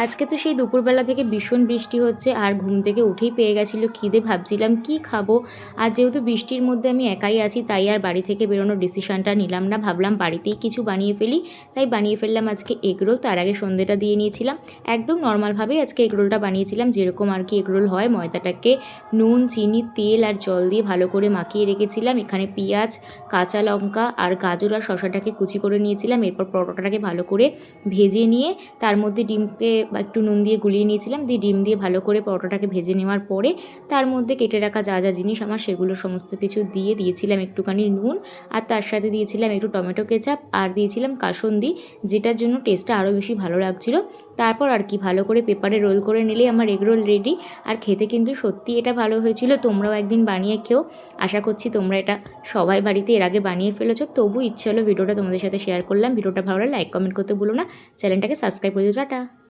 আজকে তো সেই দুপুরবেলা থেকে ভীষণ বৃষ্টি হচ্ছে, আর ঘুম থেকে উঠেই পেয়ে গেছিলো খিদে। ভাবছিলাম কি খাবো। আর যেহেতু বৃষ্টির মধ্যে আমি একাই আছি, তাই আর বাড়ি থেকে বেরোনোর ডিসিশনটা নিলাম না। ভাবলাম বাড়িতেই কিছু বানিয়ে ফেলি, তাই বানিয়ে ফেললাম আজকে এগরোল। তার আগে সন্ধ্যেটা দিয়ে নিয়েছিলাম। একদম নর্মালভাবেই আজকে এগরোলটা বানিয়েছিলাম, যেরকম আর কি এগরোল হয়। ময়দাটাকে নুন, চিনি, তেল আর জল দিয়ে ভালো করে মাখিয়ে রেখেছিলাম। এখানে পেঁয়াজ, কাঁচা লঙ্কা আর গাজর আর শসাটাকে কুচি করে নিয়েছিলাম। এরপর পরোটাটাকে ভালো করে ভেজে নিয়ে তার মধ্যে ডিমকে একটু নুন দিয়ে গুলিয়ে নিয়েছিলাম, দিয়ে ডিম দিয়ে ভালো করে পরোটাটাকে ভেজে নেওয়ার পরে তার মধ্যে কেটে রাখা যা যা জিনিস আমার, সেগুলো সমস্ত কিছু দিয়ে দিয়েছিলাম একটুখানি নুন, আর তার সাথে দিয়েছিলাম একটু টমেটো কেচাপ, আর দিয়েছিলাম কাসুন্দি, যেটার জন্য টেস্টটা আরও বেশি ভালো লাগছিলো। তারপর আর কি ভালো করে পেপারে রোল করে নিলেই আমার এগরোল রেডি। আর খেতে কিন্তু সত্যি এটা ভালো হয়েছিল। তোমরাও একদিন বানিয়ে খেও। আশা করছি তোমরা এটা সবাই বাড়িতে এর আগে বানিয়ে ফেলেছো। তবু ইচ্ছে হলো ভিডিওটা তোমাদের সাথে শেয়ার করলাম। ভিডিওটা ভালো লাগলে লাইক কমেন্ট করতে ভুলো না। চ্যানেলটাকে সাবস্ক্রাইব করে দিও। টাটা।